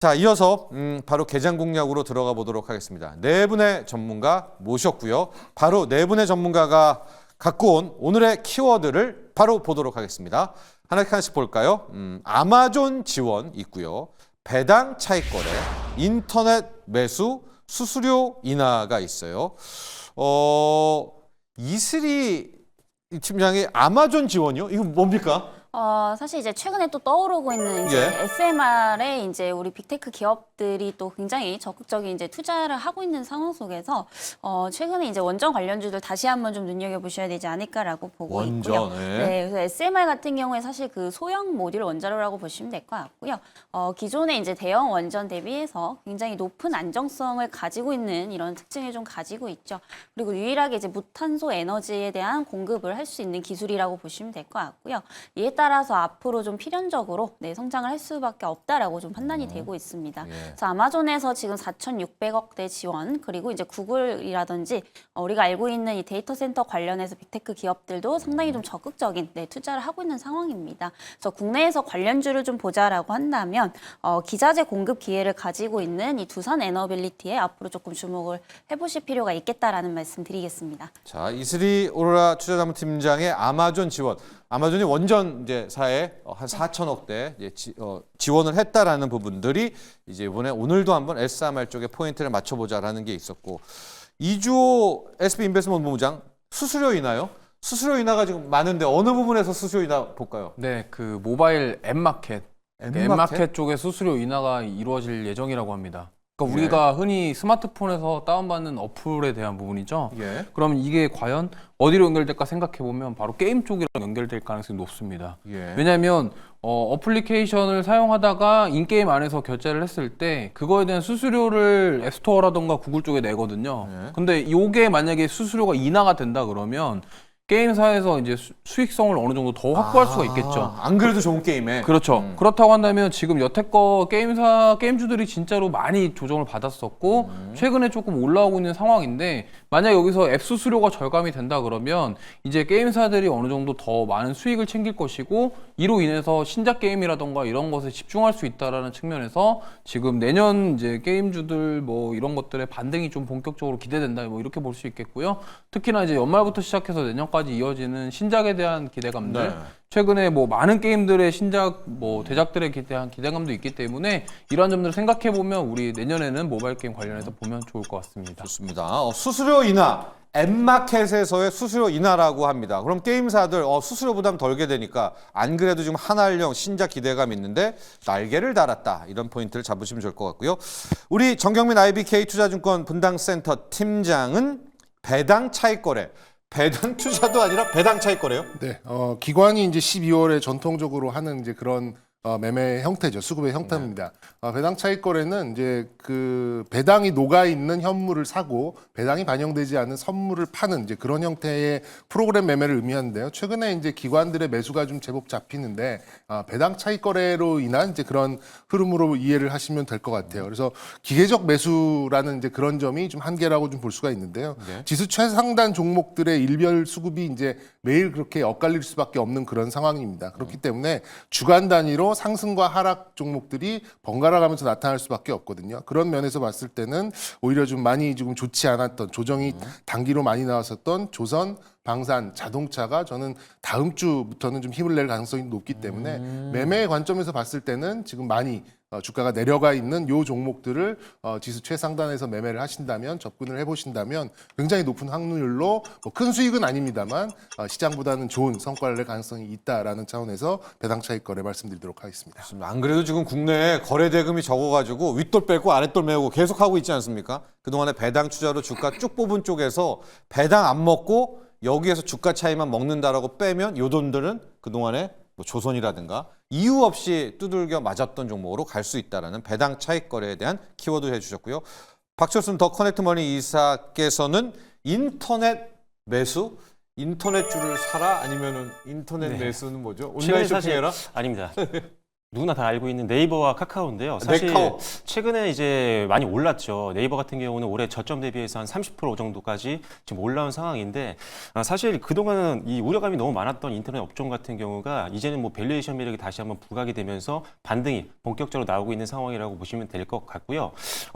자, 이어서 바로 개장 공략으로 들어가 보도록 하겠습니다. 네 분의 전문가 모셨고요. 바로 네 분의 전문가가 갖고 온 오늘의 키워드를 바로 보도록 하겠습니다. 하나씩 볼까요? 아마존 지원 있고요. 배당 차익거래, 인터넷 매수, 수수료 인하가 있어요. 이슬이 팀장의 아마존 지원이요? 이거 뭡니까? 사실 이제 최근에 또 떠오르고 있는 이제 SMR에 이제 우리 빅테크 기업들이 또 굉장히 적극적인 이제 투자를 하고 있는 상황 속에서 최근에 이제 원전 관련주들 다시 한번 좀 눈여겨보셔야 되지 않을까라고 보고 있고요. 네, 그래서 SMR 같은 경우에 사실 그 소형 모듈 원자로라고 보시면 될 것 같고요. 기존의 이제 대형 원전 대비해서 굉장히 높은 안정성을 가지고 있는 이런 특징을 좀 가지고 있죠. 그리고 유일하게 이제 무탄소 에너지에 대한 공급을 할 수 있는 기술이라고 보시면 될 것 같고요. 이에 따라서 앞으로 좀 필연적으로 성장을 할 수밖에 없다라고 좀 판단이 되고 있습니다. 그래서 아마존에서 지금 4,600억대 지원, 그리고 이제 구글이라든지 우리가 알고 있는 이 데이터 센터 관련해서 빅테크 기업들도 상당히 좀 적극적인 투자를 하고 있는 상황입니다. 그래서 국내에서 관련주를 좀 보자라고 한다면 기자재 공급 기회를 가지고 있는 이 두산 에너빌리티에 앞으로 조금 주목을 해보실 필요가 있겠다라는 말씀 드리겠습니다. 자, 이슬이 오로라 투자자문팀장의 아마존 지원. 아마존이 원전 사에 한 4천억대 지원을 했다라는 부분들이 이제 이번에 오늘도 한번 SMR 쪽에 포인트를 맞춰보자라는 게 있었고, 이주호 SB 인베스트먼트 본부장 수수료 인하요? 수수료 인하가 지금 많은데 어느 부분에서 수수료 인하 볼까요? 네, 그 모바일 앱마켓, 앱마켓 쪽에 수수료 인하가 이루어질 예정이라고 합니다. 그러니까 우리가 흔히 스마트폰에서 다운받는 어플에 대한 부분이죠. 그러면 이게 과연 어디로 연결될까 생각해보면 바로 게임 쪽이랑 연결될 가능성이 높습니다. 왜냐하면 어플리케이션을 사용하다가 인게임 안에서 결제를 했을 때 그거에 대한 수수료를 앱스토어라던가 구글 쪽에 내거든요. 근데 이게 만약에 수수료가 인하가 된다 그러면 게임사에서 이제 수익성을 어느 정도 더 확보할 수가 있겠죠. 안 그래도 좋은 게임에. 그렇죠. 그렇다고 한다면 지금 여태껏 게임주들이 진짜로 많이 조정을 받았었고 최근에 조금 올라오고 있는 상황인데, 만약 여기서 앱 수수료가 절감이 된다 그러면 이제 게임사들이 어느 정도 더 많은 수익을 챙길 것이고, 이로 인해서 신작 게임이라던가 이런 것에 집중할 수 있다라는 측면에서 지금 내년 이제 게임주들 뭐 이런 것들의 반등이 좀 본격적으로 기대된다, 뭐 이렇게 볼 수 있겠고요. 특히나 이제 연말부터 시작해서 내년까지 이어지는 신작에 대한 기대감들, 최근에 뭐 많은 게임들의 신작 뭐 대작들에 대한 기대감도 있기 때문에 이러한 점들을 생각해 보면 우리 내년에는 모바일 게임 관련해서 보면 좋을 것 같습니다. 좋습니다. 수수료 인하, 앱마켓에서의 수수료 인하라고 합니다. 그럼 게임사들 수수료 부담 덜게 되니까 안 그래도 지금 한알령 신작 기대감 있는데 날개를 달았다, 이런 포인트를 잡으시면 좋을 것 같고요. 우리 정경민 IBK 투자증권 분당센터 팀장은 배당 차익거래, 배당 투자도 아니라 배당 차익거래요? 네, 기관이 이제 12월에 전통적으로 하는 이제 그런 매매 형태죠. 수급의 형태입니다. 배당 차익 거래는 이제 그 배당이 녹아 있는 현물을 사고 배당이 반영되지 않은 선물을 파는 이제 그런 형태의 프로그램 매매를 의미하는데요. 최근에 이제 기관들의 매수가 좀 제법 잡히는데 배당 차익 거래로 인한 이제 그런 흐름으로 이해를 하시면 될 것 같아요. 그래서 기계적 매수라는 이제 그런 점이 좀 한계라고 좀 볼 수가 있는데요. 지수 최상단 종목들의 일별 수급이 이제 매일 그렇게 엇갈릴 수밖에 없는 그런 상황입니다. 그렇기 때문에 주간 단위로 상승과 하락 종목들이 번갈아 가면서 나타날 수밖에 없거든요. 그런 면에서 봤을 때는 오히려 좀 많이 지금 좋지 않았던, 조정이 단기로 많이 나왔었던 조선, 방산, 자동차가 저는 다음 주부터는 좀 힘을 낼 가능성이 높기 때문에 매매의 관점에서 봤을 때는 지금 많이 주가가 내려가 있는 요 종목들을 지수 최상단에서 매매를 하신다면, 접근을 해보신다면 굉장히 높은 확률로 뭐 큰 수익은 아닙니다만 시장보다는 좋은 성과를 낼 가능성이 있다라는 차원에서 배당 차익 거래 말씀드리도록 하겠습니다. 안 그래도 지금 국내에 거래 대금이 적어가지고 윗돌 빼고 아랫돌 메우고 계속 하고 있지 않습니까? 그동안에 배당 투자로 주가 쭉 뽑은 쪽에서 배당 안 먹고 여기에서 주가 차이만 먹는다라고 빼면 요 돈들은 그동안에 뭐 조선이라든가 이유 없이 두들겨 맞았던 종목으로 갈 수 있다라는 배당 차익 거래에 대한 키워드 해주셨고요. 박철순 더 커넥트머니 이사께서는 인터넷 매수, 인터넷주를 사라, 아니면은 인터넷 매수는 뭐죠? 온라인 쇼핑해라? 아닙니다. 누구나 다 알고 있는 네이버와 카카오인데요. 사실 네카오. 최근에 이제 많이 올랐죠. 네이버 같은 경우는 올해 저점 대비해서 한 30% 정도까지 지금 올라온 상황인데 사실 그동안은 이 우려감이 너무 많았던 인터넷 업종 같은 경우가 이제는 뭐 밸류에이션 매력이 다시 한번 부각이 되면서 반등이 본격적으로 나오고 있는 상황이라고 보시면 될 것 같고요.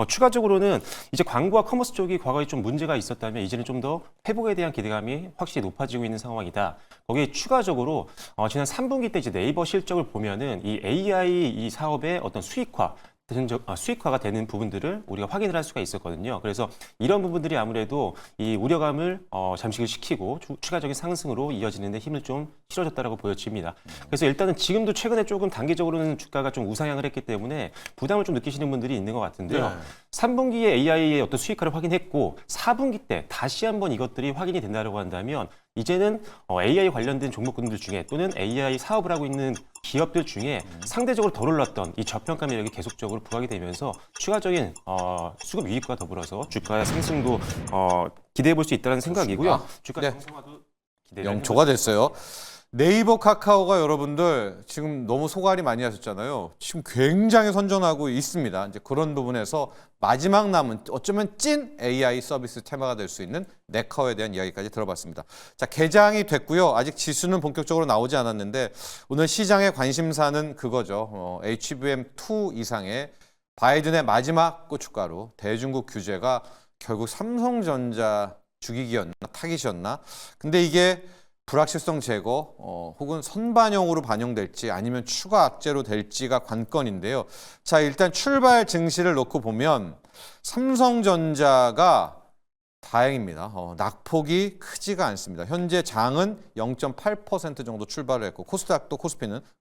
추가적으로는 이제 광고와 커머스 쪽이 과거에 좀 문제가 있었다면 이제는 좀 더 회복에 대한 기대감이 확실히 높아지고 있는 상황이다. 거기에 추가적으로 지난 3분기 때 이제 네이버 실적을 보면은 이 AI 이 사업의 어떤 수익화가 되는 부분들을 우리가 확인을 할 수가 있었거든요. 그래서 이런 부분들이 아무래도 이 우려감을 잠식을 시키고 추가적인 상승으로 이어지는 데 힘을 좀 실어줬다라고 보여집니다. 그래서 일단은 지금도 최근에 조금 단기적으로는 주가가 좀 우상향을 했기 때문에 부담을 좀 느끼시는 분들이 있는 것 같은데요. 네. 3분기에 AI의 어떤 수익화를 확인했고 4분기 때 다시 한번 이것들이 확인이 된다고 한다면 이제는 AI 관련된 종목군들 중에 또는 AI 사업을 하고 있는 기업들 중에 상대적으로 덜 올랐던 이 저평가 매력이 계속적으로 부각이 되면서 추가적인 수급 유입과 더불어서 주가의 상승도 기대해 볼 수 있다는 생각이고요. 주가 네. 정상화도 기대를 영초가 됐어요. 네이버, 카카오가 여러분들 지금 너무 소갈이 많이 하셨잖아요. 지금 굉장히 선전하고 있습니다. 이제 그런 부분에서 마지막 남은 어쩌면 찐 AI 서비스 테마가 될 수 있는 네카오에 대한 이야기까지 들어봤습니다. 자, 개장이 됐고요. 아직 지수는 본격적으로 나오지 않았는데 오늘 시장의 관심사는 그거죠. HBM2 이상의 바이든의 마지막 고춧가루 대중국 규제가 결국 삼성전자 죽이기였나 타깃이었나? 근데 이게 불확실성 제거 혹은 선반영으로 반영될지 아니면 추가 악재로 될지가 관건인데요. 자, 일단 출발 증시를 놓고 보면 삼성전자가 다행입니다. 낙폭이 크지가 않습니다. 현재 장은 0.8% 정도 출발을 했고 코스닥도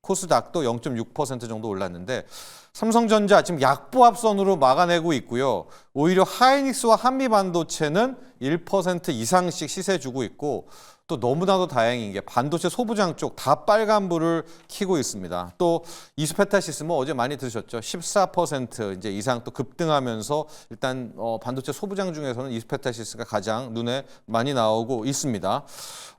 코스닥도 0.6% 정도 올랐는데 삼성전자 지금 약보합선으로 막아내고 있고요. 오히려 하이닉스와 한미반도체는 1% 이상씩 시세 주고 있고 또 너무나도 다행인 게 반도체 소부장 쪽 다 빨간불을 켜고 있습니다. 또 이스페타시스 뭐 어제 많이 들으셨죠? 14% 이제 이상 또 급등하면서 일단 반도체 소부장 중에서는 이스페타시스가 가장 눈에 많이 나오고 있습니다.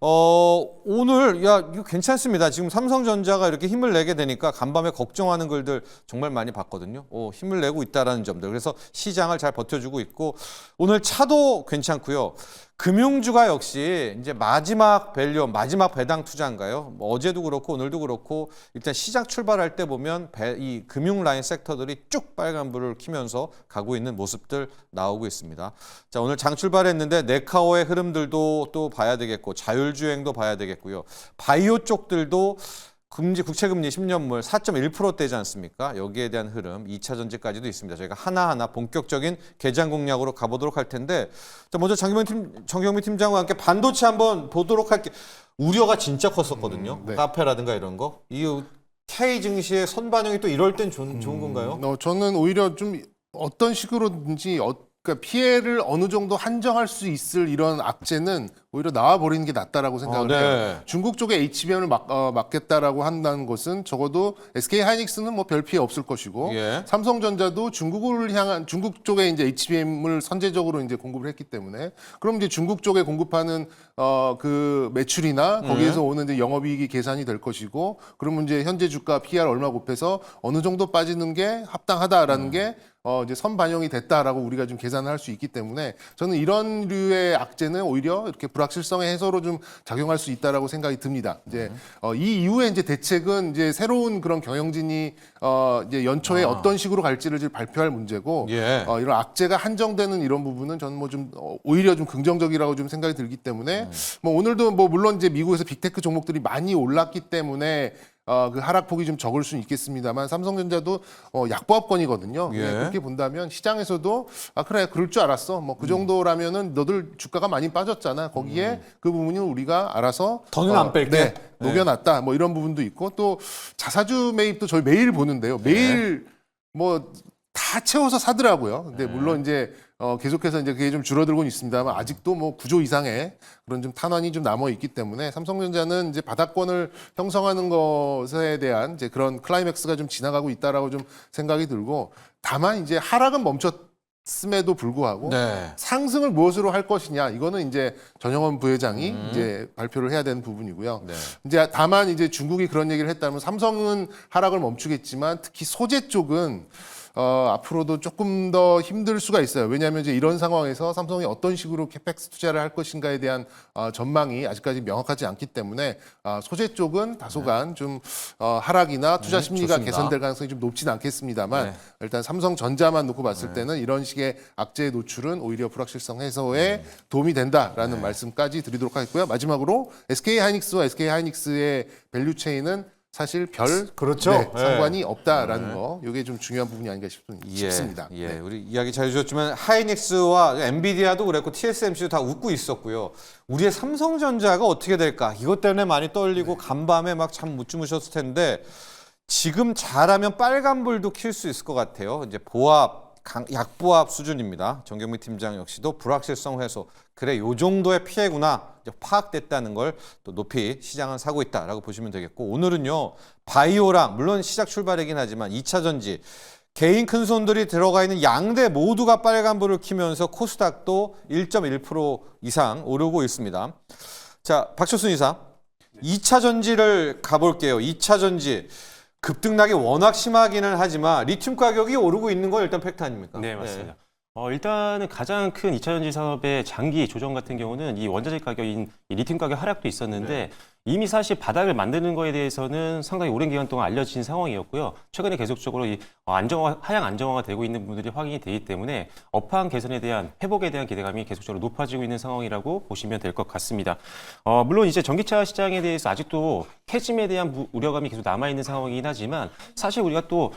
오늘 야 이거 괜찮습니다. 지금 삼성전자가 이렇게 힘을 내게 되니까 간밤에 걱정하는 글들 정말 많이 봤거든요. 힘을 내고 있다라는 점들. 그래서 시장을 잘 버텨주고 있고 오늘 차도 괜찮고요. 금융주가 역시 이제 마지막 마지막 배당 투자인가요? 뭐 어제도 그렇고 오늘도 그렇고 일단 시장 출발할 때 보면 이 금융 라인 섹터들이 쭉 빨간불을 켜면서 가고 있는 모습들 나오고 있습니다. 자, 오늘 장 출발했는데 네카오의 흐름들도 또 봐야 되겠고 자율주행도 봐야 되겠고요. 바이오 쪽들도 국채금리 10년물 4.1%대지 않습니까? 여기에 대한 흐름, 2차 전지까지도 있습니다. 저희가 하나하나 본격적인 개장 공략으로 가보도록 할 텐데 자, 먼저 정경민 팀장과 함께 반도체 한번 보도록 할게요. 우려가 진짜 컸었거든요. 네. 카페라든가 이런 거. 이 K 증시의 선반영이 또 이럴 땐 좋은 건가요? 저는 오히려 좀 어떤 식으로든지 그러니까 피해를 어느 정도 한정할 수 있을 이런 악재는 오히려 나와버리는 게 낫다라고 생각을 네. 해요. 중국 쪽에 HBM을 막겠다라고 한다는 것은 적어도 SK 하이닉스는 뭐 별 피해 없을 것이고 예. 삼성전자도 중국 쪽에 이제 HBM을 선제적으로 이제 공급을 했기 때문에 그럼 이제 중국 쪽에 공급하는 그 매출이나 거기에서 오는 이제 영업이익이 계산이 될 것이고 그러면 이제 현재 주가 PER 얼마 곱해서 어느 정도 빠지는 게 합당하다라는 게 이제 선반영이 됐다라고 우리가 좀 계산을 할 수 있기 때문에 저는 이런 류의 악재는 오히려 이렇게 불확실성의 해소로 좀 작용할 수 있다라고 생각이 듭니다. 이제 이 이후에 이제 대책은 이제 새로운 그런 경영진이 이제 연초에 어떤 식으로 갈지를 이제 발표할 문제고 예. 이런 악재가 한정되는 이런 부분은 저는 뭐 좀 오히려 좀 긍정적이라고 좀 생각이 들기 때문에 뭐 오늘도 뭐 물론 이제 미국에서 빅테크 종목들이 많이 올랐기 때문에 그 하락폭이 좀 적을 수는 있겠습니다만 삼성전자도 약보합권이거든요. 예. 그렇게 본다면 시장에서도 그래 그럴 줄 알았어. 뭐 그 정도라면은 너들 주가가 많이 빠졌잖아. 거기에 그 부분은 우리가 알아서 더는 안 뺄게. 네, 녹여놨다. 뭐 이런 부분도 있고 또 자사주 매입도 저희 매일 보는데요. 매일 뭐 다 채워서 사더라고요. 근데 물론 이제 계속해서 이제 그게 좀 줄어들고는 있습니다만 아직도 뭐 9조 이상의 그런 좀 탄환이 좀 남아 있기 때문에 삼성전자는 이제 바닥권을 형성하는 것에 대한 이제 그런 클라이맥스가 좀 지나가고 있다라고 좀 생각이 들고 다만 이제 하락은 있음에도 불구하고 네. 상승을 무엇으로 할 것이냐 이거는 이제 전영원 부회장이 이제 발표를 해야 되는 부분이고요. 네. 이제 다만 이제 중국이 그런 얘기를 했다면 삼성은 하락을 멈추겠지만 특히 소재 쪽은 앞으로도 조금 더 힘들 수가 있어요. 왜냐하면 이제 이런 상황에서 삼성이 어떤 식으로 캐펙스 투자를 할 것인가에 대한 전망이 아직까지 명확하지 않기 때문에 소재 쪽은 다소간 좀 하락이나 투자 심리가 좋습니다. 개선될 가능성이 좀 높지는 않겠습니다만 네. 일단 삼성전자만 놓고 봤을 때는 이런 식의 악재의 노출은 오히려 불확실성 해소에 도움이 된다라는 말씀까지 드리도록 하겠고요. 마지막으로 SK하이닉스와 SK하이닉스의 밸류 체인은 사실 별 그렇죠. 네, 네. 상관이 없다라는 거 이게 좀 중요한 부분이 아닌가 싶습니다. 예, 네. 우리 이야기 잘 해주셨지만 하이닉스와 엔비디아도 그랬고 TSMC도 다 웃고 있었고요. 우리의 삼성전자가 어떻게 될까? 이것 때문에 많이 떨리고 간밤에 막 잠 못 주무셨을 텐데 지금 잘하면 빨간불도 킬 수 있을 것 같아요. 이제 약보합 수준입니다. 정경민 팀장 역시도 불확실성 해소. 그래, 요 정도의 피해구나. 이제 파악됐다는 걸 또 높이 시장은 사고 있다라고 보시면 되겠고, 오늘은요 바이오랑 물론 시작 출발이긴 하지만 2차 전지 개인 큰 손들이 들어가 있는 양대 모두가 빨간불을 켜면서 코스닥도 1.1% 이상 오르고 있습니다. 자, 박철순 이사, 2차 전지를 가볼게요. 2차 전지 급등락이 워낙 심하기는 하지만 리튬 가격이 오르고 있는 건 일단 팩트 아닙니까? 네, 맞습니다. 일단은 가장 큰 2차 전지 산업의 장기 조정 같은 경우는 이 원자재 가격인 이 리튬 가격 하락도 있었는데 이미 사실 바닥을 만드는 거에 대해서는 상당히 오랜 기간 동안 알려진 상황이었고요. 최근에 계속적으로 이 하향 안정화가 되고 있는 부분들이 확인이 되기 때문에 업황 개선에 대한 회복에 대한 기대감이 계속적으로 높아지고 있는 상황이라고 보시면 될 것 같습니다. 물론 이제 전기차 시장에 대해서 아직도 캐짐에 대한 우려감이 계속 남아 있는 상황이긴 하지만 사실 우리가 또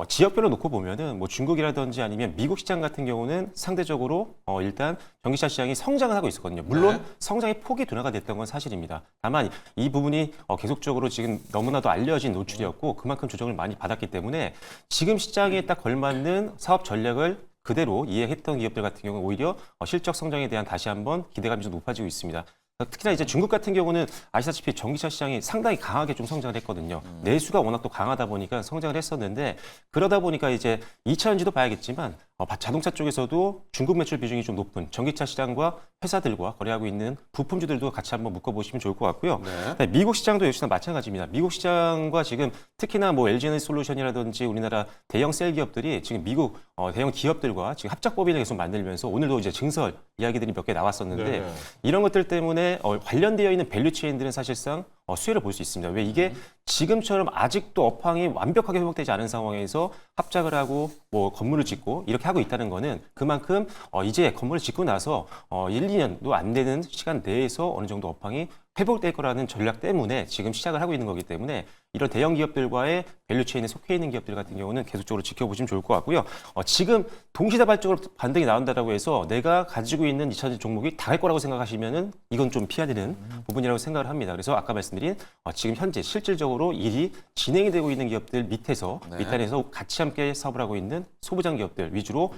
지역별로 놓고 보면은 뭐 중국이라든지 아니면 미국 시장 같은 경우는 상대적으로 일단 전기차 시장이 성장을 하고 있었거든요. 물론 성장의 폭이 둔화가 됐던 건 사실입니다. 다만 이 부분이 계속적으로 지금 너무나도 알려진 노출이었고 그만큼 조정을 많이 받았기 때문에 지금 시장에 딱 걸맞는 사업 전략을 그대로 이해했던 기업들 같은 경우는 오히려 실적 성장에 대한 다시 한번 기대감이 좀 높아지고 있습니다. 특히나 이제 중국 같은 경우는 아시다시피 전기차 시장이 상당히 강하게 좀 성장을 했거든요. 내수가 워낙 또 강하다 보니까 성장을 했었는데 그러다 보니까 이제 2차 전지도 봐야겠지만 자동차 쪽에서도 중국 매출 비중이 좀 높은 전기차 시장과 회사들과 거래하고 있는 부품주들도 같이 한번 묶어보시면 좋을 것 같고요. 네, 미국 시장도 역시나 마찬가지입니다. 미국 시장과 지금 특히나 뭐 LG에너지솔루션이라든지 우리나라 대형 셀 기업들이 지금 미국 대형 기업들과 지금 합작법인을 계속 만들면서 오늘도 이제 증설 이야기들이 몇 개 나왔었는데 이런 것들 때문에 관련되어 있는 밸류 체인들은 사실상 수혜를 볼 수 있습니다. 왜 이게 지금처럼 아직도 업황이 완벽하게 회복되지 않은 상황에서 합작을 하고 뭐 건물을 짓고 이렇게 하고 있다는 거는 그만큼 이제 건물을 짓고 나서 1, 2년도 안 되는 시간 내에서 어느 정도 업황이 회복될 거라는 전략 때문에 지금 시작을 하고 있는 거기 때문에 이런 대형 기업들과의 밸류체인에 속해 있는 기업들 같은 경우는 계속적으로 지켜보시면 좋을 것 같고요. 지금 동시다발적으로 반등이 나온다고 해서 내가 가지고 있는 2차전지 종목이 다 할 거라고 생각하시면은 이건 좀 피해야 되는 부분이라고 생각을 합니다. 그래서 아까 말씀드린 지금 현재 실질적으로 일이 진행이 되고 있는 기업들 밑에서 밑단에서 같이 함께 사업을 하고 있는 소부장 기업들 위주로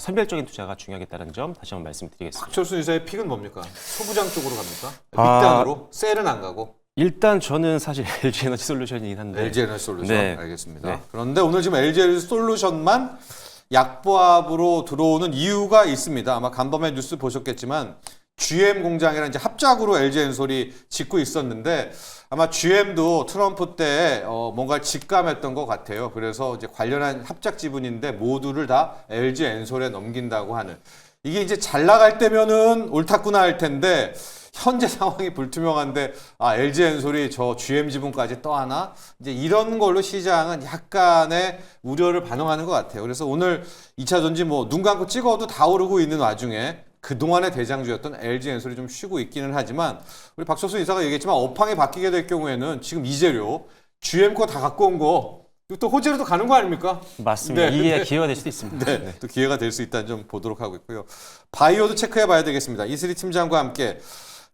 선별적인 투자가 중요하겠다는 점 다시 한번 말씀드리겠습니다. 박철순 이사의 픽은 뭡니까? 소부장 쪽으로 갑니까? 밑단으로? 셀은 안 가고? 일단 저는 사실 LG에너지솔루션이긴 한데 LG에너지솔루션 네. 알겠습니다. 네. 그런데 오늘 지금 LG에너지솔루션만 약보합으로 들어오는 이유가 있습니다. 아마 간밤에 뉴스 보셨겠지만 GM 공장이랑 이제 합작으로 LG엔솔이 짓고 있었는데 아마 GM도 트럼프 때 뭔가 직감했던 것 같아요. 그래서 이제 관련한 합작 지분인데 모두를 다 LG엔솔에 넘긴다고 하는. 이게 이제 잘 나갈 때면은 옳았구나 할 텐데 현재 상황이 불투명한데 LG엔솔이 저 GM 지분까지 떠하나? 이제 이런 걸로 시장은 약간의 우려를 반영하는 것 같아요. 그래서 오늘 2차 전지 뭐 눈 감고 찍어도 다 오르고 있는 와중에 그동안의 대장주였던 LG엔솔이 좀 쉬고 있기는 하지만 우리 박철순 이사가 얘기했지만 업황이 바뀌게 될 경우에는 지금 이재료, GM 거 다 갖고 온 거 또 호재로도 가는 거 아닙니까? 맞습니다. 네. 이게 기회가 될 수도 있습니다. 네, 또 기회가 될 수 있다는 점 보도록 하고 있고요. 바이오도 체크해 봐야 되겠습니다. 이슬이 팀장과 함께.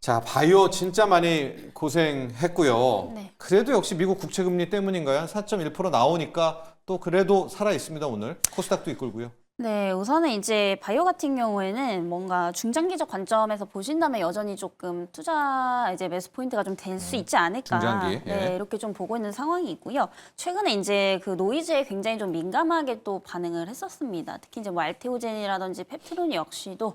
자, 바이오 진짜 많이 고생했고요. 네. 그래도 역시 미국 국채금리 때문인가요? 4.1% 나오니까 또 그래도 살아 있습니다. 오늘 코스닥도 이끌고요. 네, 우선은 이제 바이오 같은 경우에는 뭔가 중장기적 관점에서 보신다면 여전히 조금 투자 이제 매수 포인트가 좀 될 수 있지 않을까. 중장기, 예. 네, 이렇게 좀 보고 있는 상황이 있고요. 최근에 이제 그 노이즈에 굉장히 좀 민감하게 또 반응을 했었습니다. 특히 이제 뭐 알테오젠이라든지 펩티론 역시도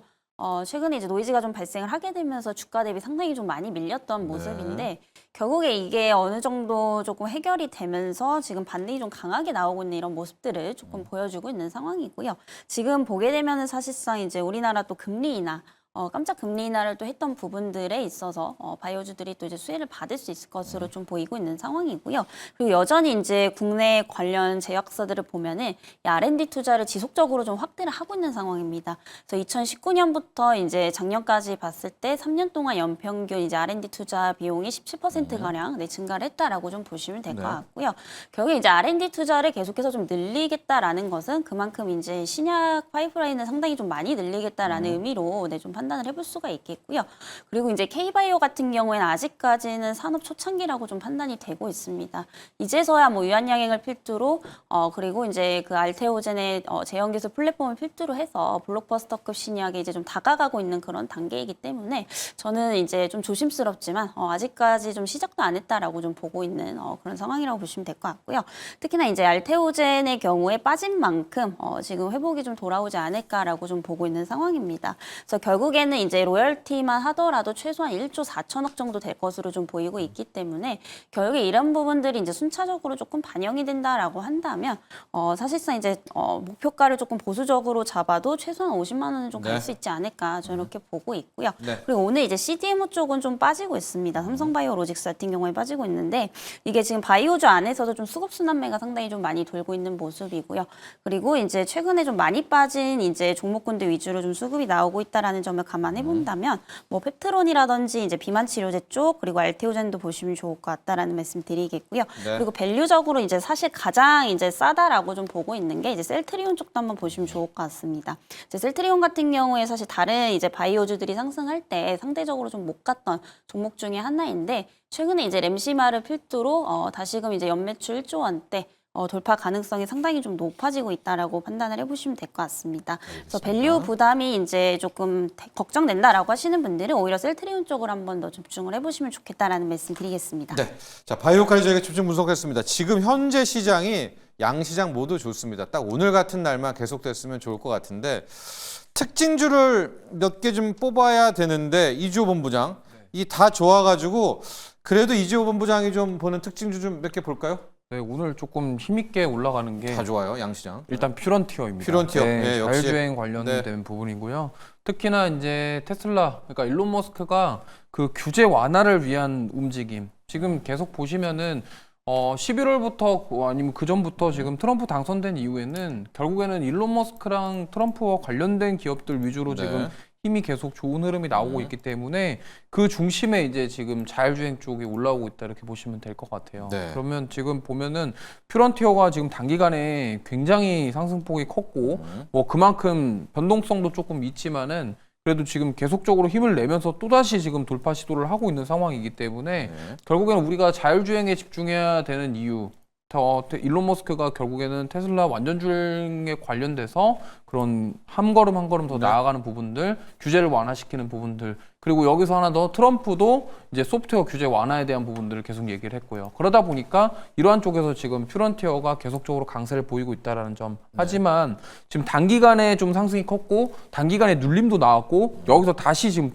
최근에 이제 노이즈가 좀 발생을 하게 되면서 주가 대비 상당히 좀 많이 밀렸던 모습인데 결국에 이게 어느 정도 조금 해결이 되면서 지금 반등이 좀 강하게 나오고 있는 이런 모습들을 조금 보여주고 있는 상황이고요. 지금 보게 되면은 사실상 이제 우리나라 또 금리 인하 깜짝 금리 인하를 또 했던 부분들에 있어서 바이오주들이 또 이제 수혜를 받을 수 있을 것으로 좀 보이고 있는 상황이고요. 그리고 여전히 이제 국내 관련 제약사들을 보면은 이 R&D 투자를 지속적으로 좀 확대를 하고 있는 상황입니다. 그래서 2019년부터 이제 작년까지 봤을 때 3년 동안 연평균 이제 R&D 투자 비용이 17% 가량 증가를 했다라고 좀 보시면 될 것 같고요. 결국에 이제 R&D 투자를 계속해서 좀 늘리겠다라는 것은 그만큼 이제 신약 파이프라인을 상당히 좀 많이 늘리겠다라는 의미로 좀 판단을 해볼 수가 있겠고요. 그리고 이제 K바이오 같은 경우에는 아직까지는 산업 초창기라고 좀 판단이 되고 있습니다. 이제서야 뭐 유한양행을 필두로 그리고 이제 그 알테오젠의 제형기술 플랫폼을 필두로 해서 블록버스터급 신약에 이제 좀 다가가고 있는 그런 단계이기 때문에 저는 이제 좀 조심스럽지만 아직까지 좀 시작도 안 했다라고 좀 보고 있는 그런 상황이라고 보시면 될 것 같고요. 특히나 이제 알테오젠의 경우에 빠진 만큼 지금 회복이 좀 돌아오지 않을까라고 좀 보고 있는 상황입니다. 그래서 결국에는 이제 로열티만 하더라도 최소한 1조 4천억 정도 될 것으로 좀 보이고 있기 때문에 결국에 이런 부분들이 이제 순차적으로 조금 반영이 된다라고 한다면 사실상 이제 목표가를 조금 보수적으로 잡아도 최소한 50만 원은 좀 갈 수 있지 않을까 저는 이렇게 보고 있고요. 그리고 오늘 이제 CDMO 쪽은 좀 빠지고 있습니다. 삼성바이오로직스 같은 경우에 빠지고 있는데 이게 지금 바이오주 안에서도 좀 수급순환매가 상당히 좀 많이 돌고 있는 모습이고요. 그리고 이제 최근에 좀 많이 빠진 이제 종목군들 위주로 좀 수급이 나오고 있다라는 점을 감안해 본다면 뭐 펩트론이라든지 이제 비만 치료제 쪽 그리고 알테오젠도 보시면 좋을 것 같다라는 말씀 드리겠고요. 그리고 밸류적으로 이제 사실 가장 이제 싸다라고 좀 보고 있는 게 이제 셀트리온 쪽도 한번 보시면 좋을 것 같습니다. 이제 셀트리온 같은 경우에 사실 다른 이제 바이오주들이 상승할 때 상대적으로 좀 못 갔던 종목 중에 하나인데 최근에 이제 램시마를 필두로 다시금 이제 연매출 1조 원대 돌파 가능성이 상당히 좀 높아지고 있다라고 판단을 해보시면 될 것 같습니다. 그래서 밸류 부담이 이제 조금 걱정된다라고 하시는 분들은 오히려 셀트리온 쪽으로 한번 더 집중을 해보시면 좋겠다라는 말씀 드리겠습니다. 네. 자, 바이오까지 저희가 집중 분석했습니다. 지금 현재 시장이 양시장 모두 좋습니다. 딱 오늘 같은 날만 계속됐으면 좋을 것 같은데 특징주를 몇 개 좀 뽑아야 되는데 이주호 본부장 이 다 좋아가지고 그래도 이주호 본부장이 좀 보는 특징주 좀 몇 개 볼까요? 네, 오늘 조금 힘있게 올라가는 게 다 좋아요, 양시장. 일단 퓨런티어입니다. 퓨런티어. 네, 역시. 자율주행 관련된 부분이고요. 특히나 이제 테슬라, 그러니까 일론 머스크가 그 규제 완화를 위한 움직임. 지금 계속 보시면은 11월부터 아니면 그 전부터 지금 트럼프 당선된 이후에는 결국에는 일론 머스크랑 트럼프와 관련된 기업들 위주로 지금 힘이 계속 좋은 흐름이 나오고 있기 때문에 그 중심에 이제 지금 자율주행 쪽이 올라오고 있다 이렇게 보시면 될 것 같아요. 그러면 지금 보면은 퓨런티어가 지금 단기간에 굉장히 상승폭이 컸고 뭐 그만큼 변동성도 조금 있지만은 그래도 지금 계속적으로 힘을 내면서 또다시 지금 돌파 시도를 하고 있는 상황이기 때문에 결국에는 우리가 자율주행에 집중해야 되는 이유 일론 머스크가 결국에는 테슬라 완전주행에 관련돼서 그런 한 걸음 한 걸음 더 나아가는 부분들, 규제를 완화시키는 부분들, 그리고 여기서 하나 더 트럼프도 이제 소프트웨어 규제 완화에 대한 부분들을 계속 얘기를 했고요. 그러다 보니까 이러한 쪽에서 지금 퓨런티어가 계속적으로 강세를 보이고 있다라는 점. 하지만 지금 단기간에 좀 상승이 컸고 단기간에 눌림도 나왔고 여기서 다시 지금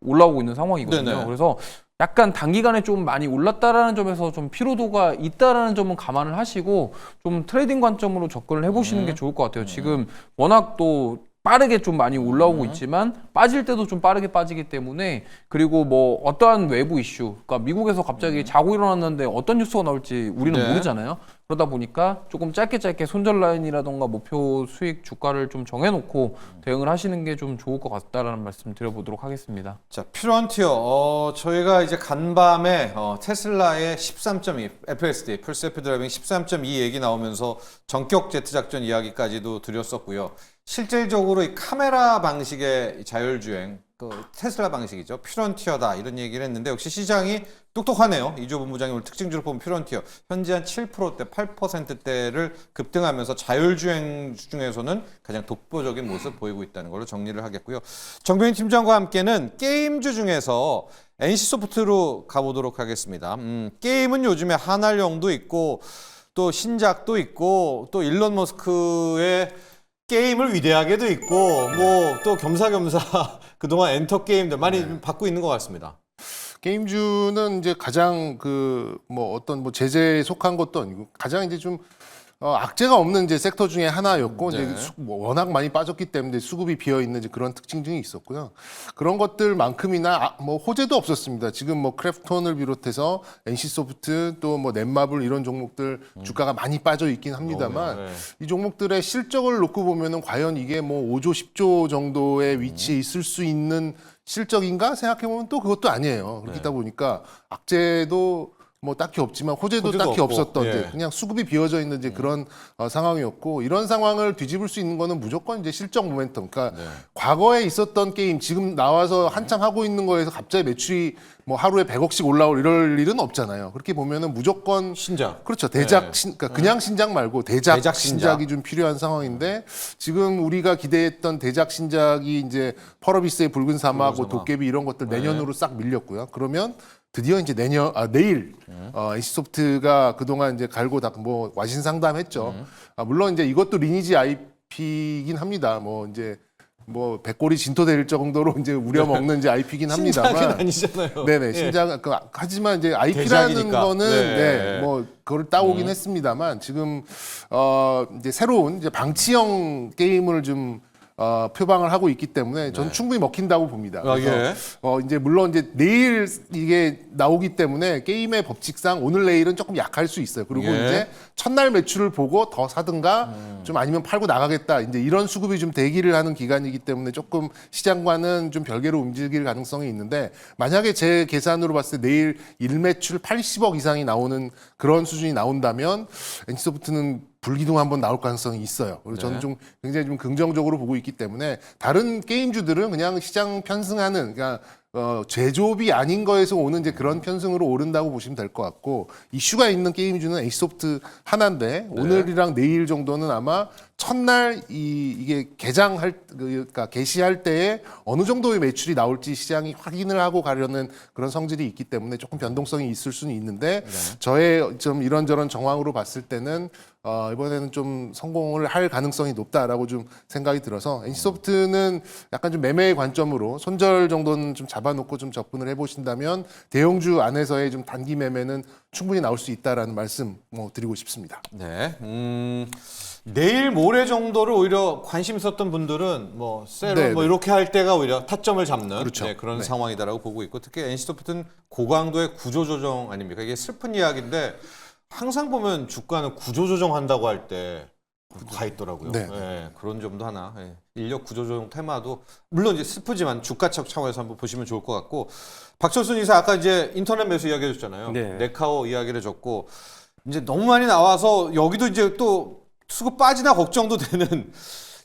올라오고 있는 상황이거든요. 그래서 약간 단기간에 좀 많이 올랐다라는 점에서 좀 피로도가 있다라는 점은 감안을 하시고 좀 트레이딩 관점으로 접근을 해보시는 게 좋을 것 같아요. 지금 워낙 또 빠르게 좀 많이 올라오고 있지만 빠질 때도 좀 빠르게 빠지기 때문에 그리고 뭐 어떠한 외부 이슈, 그러니까 미국에서 갑자기 자고 일어났는데 어떤 뉴스가 나올지 우리는 모르잖아요. 그러다 보니까 조금 짧게 손절 라인이라던가 목표 수익 주가를 좀 정해놓고 대응을 하시는 게 좀 좋을 것 같다라는 말씀 드려보도록 하겠습니다. 자, 퓨런티어. 저희가 이제 간밤에 테슬라의 13.2 FSD, 풀 셀프 드라이빙 13.2 얘기 나오면서 전격 제트 작전 이야기까지도 드렸었고요. 실질적으로 이 카메라 방식의 자율주행 그 테슬라 방식이죠. 퓨런티어다 이런 얘기를 했는데 역시 시장이 똑똑하네요. 이조 본부장이 오늘 특징주로 보면 퓨런티어 현재 한 7%대, 8%대를 급등하면서 자율주행 중에서는 가장 독보적인 모습 보이고 있다는 걸로 정리를 하겠고요. 정병인 팀장과 함께는 게임주 중에서 NC소프트로 가보도록 하겠습니다. 게임은 요즘에 한알령도 있고 또 신작도 있고 또 일론 머스크의 게임을 위대하게도 있고 뭐 또 겸사겸사 그동안 엔터 게임들 많이 받고 있는 것 같습니다. 게임주는 이제 가장 그 뭐 어떤 뭐 제재에 속한 것도 아니고 가장 이제 좀 악재가 없는 이제 섹터 중에 하나였고 네. 이제 뭐 워낙 많이 빠졌기 때문에 수급이 비어 있는 이제 그런 특징이 있었고요. 그런 것들만큼이나 뭐 호재도 없었습니다. 지금 뭐 크래프톤을 비롯해서 NC소프트 또 뭐 넷마블 이런 종목들 주가가 많이 빠져 있긴 합니다만 네. 이 종목들의 실적을 놓고 보면은 과연 이게 뭐 5조 10조 정도의 위치에 있을 수 있는 실적인가 생각해 보면 또 그것도 아니에요. 그렇다 보니까 악재도 뭐 딱히 없지만 호재도 호재도 딱히 없고, 없었던 예. 이제 그냥 수급이 비어져 있는 이제 그런 상황이었고 이런 상황을 뒤집을 수 있는 거는 무조건 이제 실적 모멘텀. 그러니까 과거에 있었던 게임 지금 나와서 한참 하고 있는 거에서 갑자기 매출이 뭐 하루에 100억씩 올라올 이럴 일은 없잖아요. 그렇게 보면은 무조건 신작. 그렇죠. 대작 그러니까 그냥 신작 말고 대작, 대작 신작. 신작이 좀 필요한 상황인데 지금 우리가 기대했던 대작 신작이 이제 펄어비스의 붉은 사막, 뭐 도깨비 이런 것들 내년으로 싹 밀렸고요. 그러면 드디어 이제 내일 NC소프트가 그동안 이제 갈고 닦고 뭐 와신 상담했죠. 물론 이제 이것도 리니지 IP이긴 합니다. 뭐 이제 뭐 백골이 진토될 정도로 이제 우려먹는 이제 IP긴 합니다만. 신작은 아니잖아요. 네네 예. 신작 하지만 이제 IP라는 대작이니까. 거는 네. 네, 뭐 그걸 따오긴 했습니다만 지금 이제 새로운 이제 방치형 게임을 좀 표방을 하고 있기 때문에 저는 충분히 먹힌다고 봅니다. 아, 그래서 예. 이제 물론 이제 내일 이게 나오기 때문에 게임의 법칙상 오늘 내일은 조금 약할 수 있어요. 그리고 예. 이제 첫날 매출을 보고 더 사든가 좀 아니면 팔고 나가겠다. 이제 이런 수급이 좀 대기를 하는 기간이기 때문에 조금 시장과는 좀 별개로 움직일 가능성이 있는데 만약에 제 계산으로 봤을 때 내일 일매출 80억 이상이 나오는 그런 수준이 나온다면 NC소프트는 불기둥 한번 나올 가능성이 있어요. 그리고 저는 좀 굉장히 좀 긍정적으로 보고 있기 때문에 다른 게임주들은 그냥 시장 편승하는 그러니까 제조업이 아닌 거에서 오는 이제 그런 편승으로 오른다고 보시면 될 것 같고 이슈가 있는 게임주는 NC소프트 하나인데 오늘이랑 내일 정도는 아마 첫날 이게 개장할 그러니까 개시할 때에 어느 정도의 매출이 나올지 시장이 확인을 하고 가려는 그런 성질이 있기 때문에 조금 변동성이 있을 수는 있는데 저의 좀 이런저런 정황으로 봤을 때는 이번에는 좀 성공을 할 가능성이 높다라고 좀 생각이 들어서 NC소프트는 약간 좀 매매의 관점으로 손절 정도는 좀 잡아놓고 좀 접근을 해보신다면 대형주 안에서의 좀 단기 매매는 충분히 나올 수 있다라는 말씀 드리고 싶습니다. 네. 내일 모레 정도를 오히려 관심 있었던 분들은 뭐 세로 네, 뭐 네. 이렇게 할 때가 오히려 타점을 잡는 그렇죠. 네, 그런 네. 상황이다라고 보고 있고 특히 NC소프트는 고강도의 구조조정 아닙니까? 이게 슬픈 이야기인데 항상 보면 주가는 구조조정 한다고 할 때 가 있더라고요. 네. 예, 그런 점도 하나. 예. 인력 구조조정 테마도 물론 이제 슬프지만 주가적 차원에서 한번 보시면 좋을 것 같고 박철순 이사 아까 이제 인터넷 매수 이야기해 줬잖아요. 네. 네카오 이야기를 해줬고 이제 너무 많이 나와서 여기도 이제 또 수급 빠지나 걱정도 되는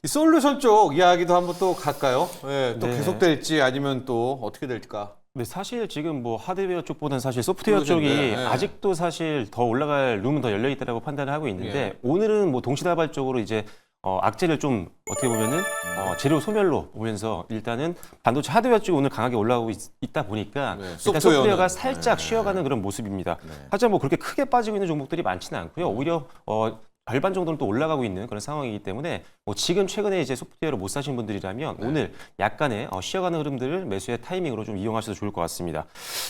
이 솔루션 쪽 이야기도 한번 또 갈까요? 예, 또 네. 계속될지 아니면 또 어떻게 될까? 네, 사실 지금 뭐 하드웨어 쪽보다는 사실 소프트웨어 쪽이 그러겠네. 네. 아직도 사실 더 올라갈 룸은 더 열려 있다라고 판단을 하고 있는데 예. 오늘은 뭐 동시다발적으로 이제 악재를 좀 어떻게 보면은 재료 소멸로 보면서 일단은 반도체 하드웨어 쪽이 오늘 강하게 올라오고 있다 보니까 네, 일단 소프트웨어는. 소프트웨어가 살짝 쉬어가는 그런 모습입니다. 하지만 뭐 그렇게 크게 빠지고 있는 종목들이 많지는 않고요. 오히려 절반 정도는 또 올라가고 있는 그런 상황이기 때문에 뭐 지금 최근에 이제 소프트웨어를 못 사신 분들이라면 오늘 약간의 쉬어가는 흐름들을 매수의 타이밍으로 좀 이용하셔도 좋을 것 같습니다.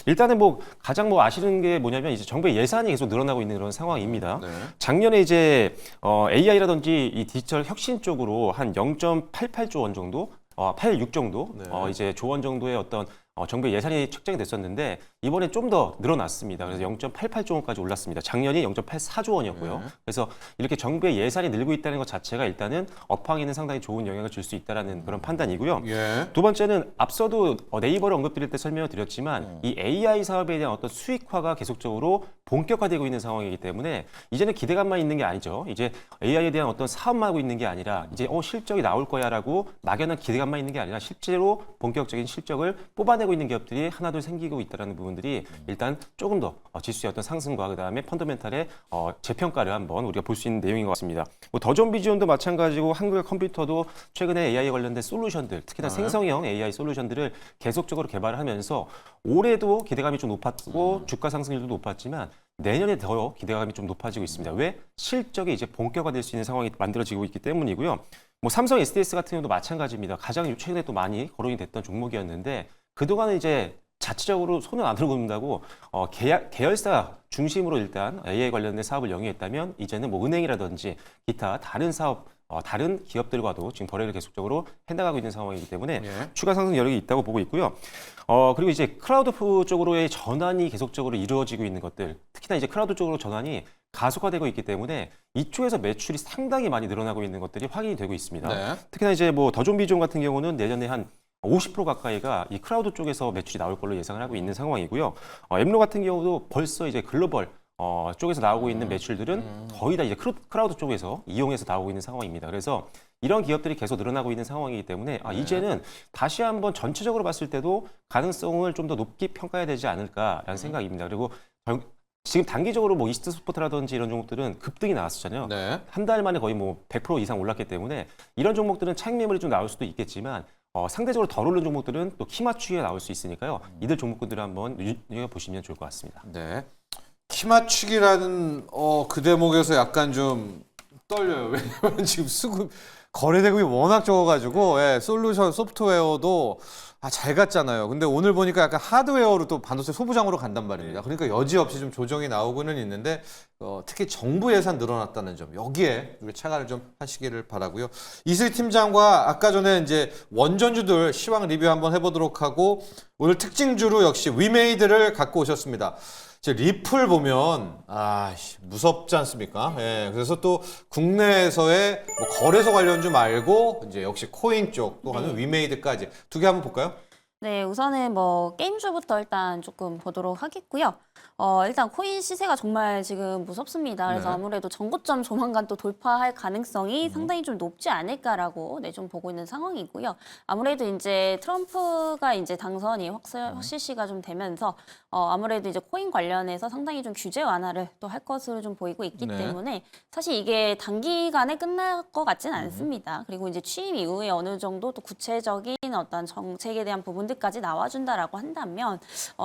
일단은 뭐 가장 뭐 아시는 게 뭐냐면 이제 정부의 예산이 계속 늘어나고 있는 그런 상황입니다. 네. 작년에 이제 AI라든지 이 디지털 혁신 쪽으로 한 0.88조 원 정도 86 정도 네. 이제 조원 정도의 어떤 정부의 예산이 책정이 됐었는데 이번에 좀 더 늘어났습니다. 그래서 0.88조 원까지 올랐습니다. 작년이 0.84조 원이었고요. 그래서 이렇게 정부의 예산이 늘고 있다는 것 자체가 일단은 업황에는 상당히 좋은 영향을 줄 수 있다는 그런 판단이고요. 예. 두 번째는 앞서도 네이버를 언급드릴 때 설명을 드렸지만 이 AI 사업에 대한 어떤 수익화가 계속적으로 본격화되고 있는 상황이기 때문에 이제는 기대감만 있는 게 아니죠. 이제 AI에 대한 어떤 사업만 하고 있는 게 아니라 이제 실적이 나올 거야라고 막연한 기대감만 있는 게 아니라 실제로 본격적인 실적을 뽑아내고 있는 기업들이 하나둘 생기고 있다는 부분들이 일단 조금 더 지수의 어떤 상승과 그다음에 펀더멘탈의 재평가를 한번 우리가 볼 수 있는 내용인 것 같습니다. 뭐 더존비지온도 마찬가지고 한국의 컴퓨터도 최근에 AI 관련된 솔루션들, 특히나 생성형 AI 솔루션들을 계속적으로 개발하면서 올해도 기대감이 좀 높았고 주가 상승률도 높았지만 내년에 더 기대감이 좀 높아지고 있습니다. 왜? 실적이 이제 본격화될 수 있는 상황이 만들어지고 있기 때문이고요. 뭐 삼성 SDS 같은 경우도 마찬가지입니다. 가장 최근에 또 많이 거론이 됐던 종목이었는데 그동안은 이제 자체적으로 손을 안 들고 있다고 계열사 중심으로 일단 AI 관련된 사업을 영위했다면 이제는 뭐 은행이라든지 기타 다른 사업 다른 기업들과도 지금 거래를 계속적으로 해나가고 있는 상황이기 때문에 예. 추가 상승 여력이 있다고 보고 있고요. 그리고 이제 클라우드 쪽으로의 전환이 계속적으로 이루어지고 있는 것들, 특히나 이제 클라우드 쪽으로 전환이 가속화되고 있기 때문에 이쪽에서 매출이 상당히 많이 늘어나고 있는 것들이 확인이 되고 있습니다. 네. 특히나 이제 뭐 더존비존 같은 경우는 내년에 한 50% 가까이가 이 클라우드 쪽에서 매출이 나올 걸로 예상을 하고 있는 상황이고요. 엠로 같은 경우도 벌써 이제 글로벌 쪽에서 나오고 있는 매출들은 거의 다 이제 클라우드 쪽에서 이용해서 나오고 있는 상황입니다. 그래서 이런 기업들이 계속 늘어나고 있는 상황이기 때문에 이제는 다시 한번 전체적으로 봤을 때도 가능성을 좀 더 높게 평가해야 되지 않을까라는 생각입니다. 그리고 지금 단기적으로 뭐 이스트스포트라든지 이런 종목들은 급등이 나왔었잖아요. 네. 한 달 만에 거의 뭐 100% 이상 올랐기 때문에 이런 종목들은 차익 매물이 좀 나올 수도 있겠지만 상대적으로 덜 오른 종목들은 또 키 맞추기가 나올 수 있으니까요. 이들 종목군들을 한번 눈여겨보시면 좋을 것 같습니다. 네. 키 맞추기라는 그 대목에서 약간 좀 떨려요. 왜냐면 지금 거래 대금이 워낙 적어가지고 솔루션 소프트웨어도 잘 갔잖아요. 근데 오늘 보니까 약간 하드웨어로 또 반도체 소부장으로 간단 말입니다. 그러니까 여지없이 좀 조정이 나오고는 있는데 특히 정부 예산 늘어났다는 점 여기에 우리 차관을 좀 하시기를 바라고요. 이슬 팀장과 아까 전에 이제 원전주들 시황 리뷰 한번 해보도록 하고 오늘 특징주로 역시 위메이드를 갖고 오셨습니다. 리플 보면 무섭지 않습니까? 예, 그래서 또 국내에서의 뭐 거래소 관련주 말고 이제 역시 코인 쪽 또 하는 위메이드까지 두 개 한번 볼까요? 네, 우선은 뭐 게임주부터 일단 조금 보도록 하겠고요. 일단 코인 시세가 정말 지금 무섭습니다. 그래서 네. 아무래도 전고점 조만간 또 돌파할 가능성이 상당히 좀 높지 않을까라고 좀 보고 있는 상황이고요. 아무래도 이제 트럼프가 이제 당선이 확실시가 좀 되면서 아무래도 이제 코인 관련해서 상당히 좀 규제 완화를 또 할 것으로 좀 보이고 있기 네. 때문에 사실 이게 단기간에 끝날 것 같지는 않습니다. 그리고 이제 취임 이후에 어느 정도 또 구체적인 어떤 정책에 대한 부분들까지 나와준다라고 한다면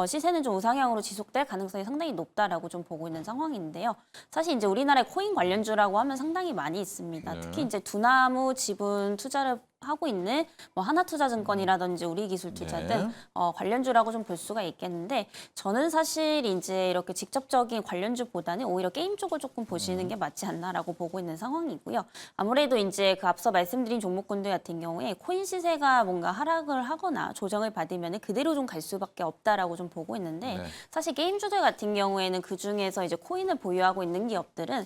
시세는 좀 우상향으로 지속될 가능성이 상당히 높다라고 좀 보고 있는 상황인데요. 사실 이제 우리나라의 코인 관련주라고 하면 상당히 많이 있습니다. 네. 특히 이제 두나무 지분 투자를 하고 있는 뭐 하나투자증권이라든지 우리기술투자 네. 등 관련주라고 좀 볼 수가 있겠는데 저는 사실 이제 이렇게 직접적인 관련주보다는 오히려 게임 쪽을 조금 보시는 게 맞지 않나라고 보고 있는 상황이고요. 아무래도 이제 그 앞서 말씀드린 종목군들 같은 경우에 코인 시세가 뭔가 하락을 하거나 조정을 받으면 그대로 좀 갈 수밖에 없다라고 좀 보고 있는데 네. 사실 게임주들 같은 경우에는 그 중에서 이제 코인을 보유하고 있는 기업들은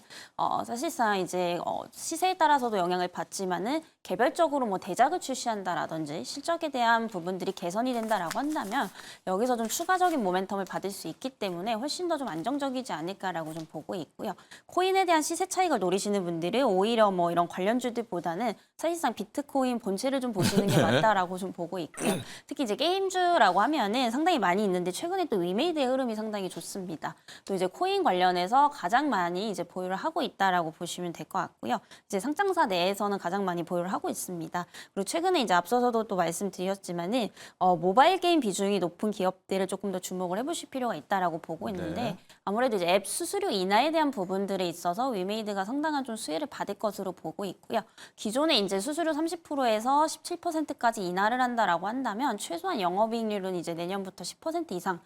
사실상 이제 시세에 따라서도 영향을 받지만은 개별적으로 뭐 대작을 출시한다라든지 실적에 대한 부분들이 개선이 된다라고 한다면 여기서 좀 추가적인 모멘텀을 받을 수 있기 때문에 훨씬 더 좀 안정적이지 않을까라고 좀 보고 있고요. 코인에 대한 시세 차익을 노리시는 분들은 오히려 뭐 이런 관련주들보다는 사실상 비트코인 본체를 좀 보시는 게 맞다라고 좀 보고 있고요. 특히 이제 게임주라고 하면은 상당히 많이 있는데 최근에 또 위메이드의 흐름이 상당히 좋습니다. 또 이제 코인 관련해서 가장 많이 이제 보유를 하고 있다라고 보시면 될 것 같고요. 이제 상장사 내에서는 가장 많이 보유를 하고 있습니다. 그리고 최근에 이제 앞서서도 또 말씀드렸지만은 모바일 게임 비중이 높은 기업들을 조금 더 주목을 해보실 필요가 있다라고 보고 있는데 네. 아무래도 이제 앱 수수료 인하에 대한 부분들에 있어서 위메이드가 상당한 좀 수혜를 받을 것으로 보고 있고요. 기존에 이제 수수료 30%에서 17%까지 인하를 한다라고 한다면 최소한 영업이익률은 이제 내년부터 10% 이상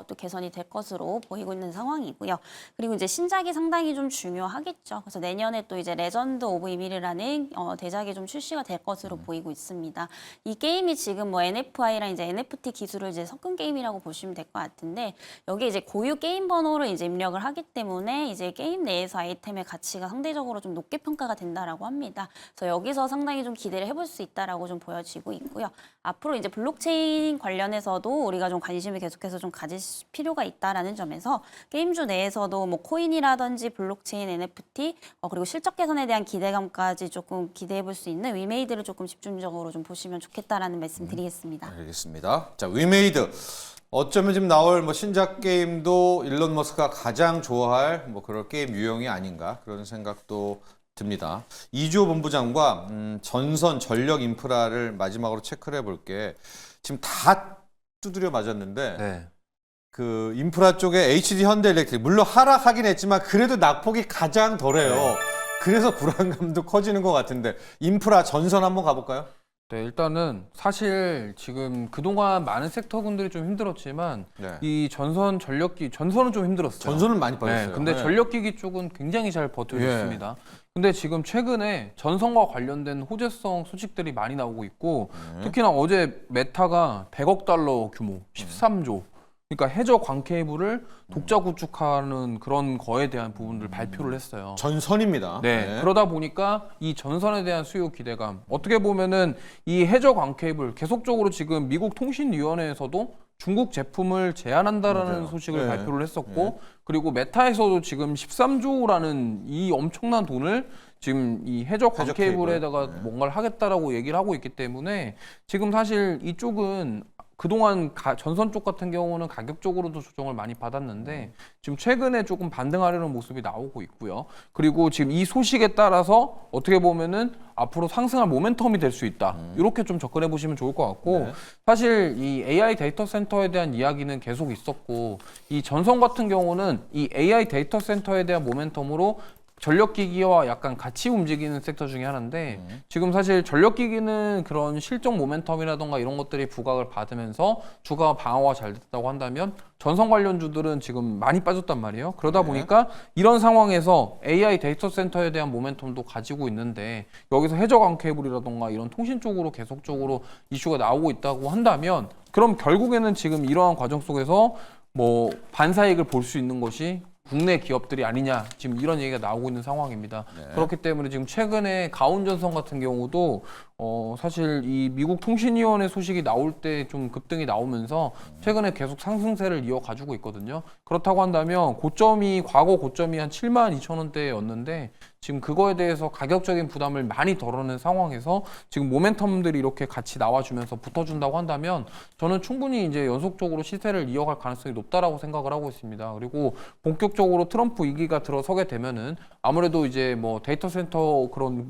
또 개선이 될 것으로 보이고 있는 상황이고요. 그리고 이제 신작이 상당히 좀 중요하겠죠. 그래서 내년에 또 이제 레전드 오브 이밀이라는 대작이 좀 출시가 될 것으로 보이고 있습니다. 이 게임이 지금 뭐 NFI랑 이제 NFT 기술을 이제 섞은 게임이라고 보시면 될 것 같은데 여기 이제 고유 게임 번호를 이제 입력을 하기 때문에 이제 게임 내에서 아이템의 가치가 상대적으로 좀 높게 평가가 된다라고 합니다. 그래서 여기서 상당히 좀 기대를 해볼 수 있다라고 좀 보여지고 있고요. 앞으로 이제 블록체인 관련해서도 우리가 좀 관심을 계속해서 좀 가질 필요가 있다라는 점에서 게임주 내에서도 뭐 코인이라든지 블록체인, NFT 그리고 실적 개선에 대한 기대감까지 조금 기대해 볼 수 있는 위메이드를 조금 집중적으로 좀 보시면 좋겠다라는 말씀 드리겠습니다. 알겠습니다. 자, 위메이드. 어쩌면 지금 나올 뭐 신작 게임도 일론 머스크가 가장 좋아할 뭐 그런 게임 유형이 아닌가 그런 생각도 듭니다. 이주호 본부장과 전선 전력 인프라를 마지막으로 체크를 해볼게. 지금 다 두드려 맞았는데 네. 그 인프라 쪽에 HD 현대일렉트릭 물론 하락하긴 했지만 그래도 낙폭이 가장 덜해요. 그래서 불안감도 커지는 것 같은데 인프라 전선 한번 가볼까요? 네, 일단은 사실 지금 그동안 많은 섹터군들이 좀 힘들었지만 네. 이 전선은 좀 힘들었어요. 전선은 많이 빠졌어요. 네, 근데 네. 전력기기 쪽은 굉장히 잘 버텨줬습니다. 근데 지금 최근에 전선과 관련된 호재성 소식들이 많이 나오고 있고 특히나 어제 메타가 100억 달러 규모, 13조 그러니까 해저 광 케이블을 독자 구축하는 그런 거에 대한 부분들을 발표를 했어요. 전선입니다. 네, 그러다 보니까 이 전선에 대한 수요 기대감 어떻게 보면은 이 해저 광 케이블 계속적으로 지금 미국 통신위원회에서도 중국 제품을 제한한다라는 맞아요. 소식을 네. 발표를 했었고 그리고 메타에서도 지금 13조라는 이 엄청난 돈을 지금 이 해저 광 해저 케이블에다가 케이블. 네. 뭔가를 하겠다라고 얘기를 하고 있기 때문에 지금 사실 이쪽은 그동안 전선 쪽 같은 경우는 가격적으로도 조정을 많이 받았는데 지금 최근에 조금 반등하려는 모습이 나오고 있고요. 그리고 지금 이 소식에 따라서 어떻게 보면은 앞으로 상승할 모멘텀이 될 수 있다. 이렇게 좀 접근해 보시면 좋을 것 같고 네. 사실 이 AI 데이터 센터에 대한 이야기는 계속 있었고 이 전선 같은 경우는 이 AI 데이터 센터에 대한 모멘텀으로 전력기기와 약간 같이 움직이는 섹터 중에 하나인데 지금 사실 전력기기는 그런 실적 모멘텀이라던가 이런 것들이 부각을 받으면서 주가 방어가 잘 됐다고 한다면 전선 관련주들은 지금 많이 빠졌단 말이에요. 그러다 보니까 이런 상황에서 AI 데이터 센터에 대한 모멘텀도 가지고 있는데 여기서 해저광 케이블이라던가 이런 통신 쪽으로 계속적으로 이슈가 나오고 있다고 한다면 그럼 결국에는 지금 이러한 과정 속에서 뭐 반사이익을 볼 수 있는 것이 국내 기업들이 아니냐 지금 이런 얘기가 나오고 있는 상황입니다. 그렇기 때문에 지금 최근에 가온전선 같은 경우도 사실 이 미국 통신위원회 소식이 나올 때 좀 급등이 나오면서 최근에 계속 상승세를 이어가지고 있거든요. 그렇다고 한다면 과거 고점이 한 72,000원대였는데 지금 그거에 대해서 가격적인 부담을 많이 덜어낸 상황에서 지금 모멘텀들이 이렇게 같이 나와주면서 붙어준다고 한다면 저는 충분히 이제 연속적으로 시세를 이어갈 가능성이 높다라고 생각을 하고 있습니다. 그리고 본격적으로 트럼프 위기가 들어서게 되면은 아무래도 이제 뭐 데이터 센터 그런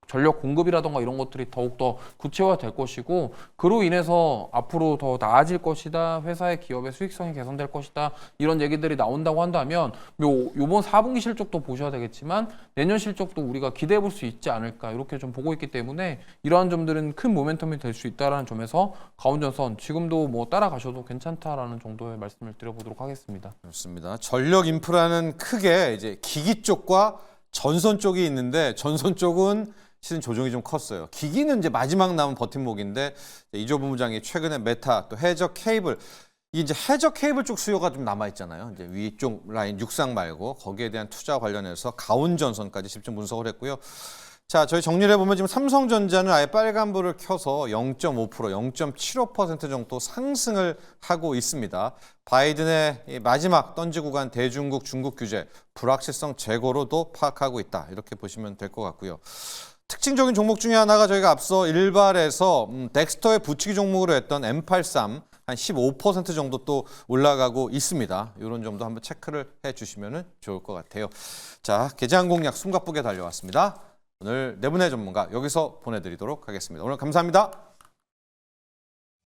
전력 공급이라던가 이런 것들이 더욱더 구체화될 것이고 그로 인해서 앞으로 더 나아질 것이다. 회사의 기업의 수익성이 개선될 것이다. 이런 얘기들이 나온다고 한다면 요번 4분기 실적도 보셔야 되겠지만 내년 실적도 우리가 기대해 볼 수 있지 않을까 이렇게 좀 보고 있기 때문에 이러한 점들은 큰 모멘텀이 될 수 있다라는 점에서 가온전선 지금도 뭐 따라가셔도 괜찮다라는 정도의 말씀을 드려보도록 하겠습니다. 그렇습니다. 전력 인프라는 크게 이제 기기 쪽과 전선 쪽이 있는데 전선 쪽은 실은 조정이 좀 컸어요. 기기는 이제 마지막 남은 버팀목인데 이주호 본부장이 최근에 메타 또 해저 케이블 이제 해저 케이블 쪽 수요가 좀 남아 있잖아요. 이제 위쪽 라인 육상 말고 거기에 대한 투자 관련해서 가온전선까지 집중 분석을 했고요. 자, 저희 정리를 해보면 지금 삼성전자는 아예 빨간불을 켜서 0.5%, 0.75% 정도 상승을 하고 있습니다. 바이든의 이 마지막 던지 구간 대중국 중국 규제 불확실성 제거로도 파악하고 있다. 이렇게 보시면 될 것 같고요. 특징적인 종목 중에 하나가 저희가 앞서 일발에서 덱스터의 부추기 종목으로 했던 M83 한 15% 정도 또 올라가고 있습니다. 이런 점도 한번 체크를 해주시면 좋을 것 같아요. 자, 개장 공략 숨가쁘게 달려왔습니다. 오늘 네 분의 전문가 여기서 보내드리도록 하겠습니다. 오늘 감사합니다.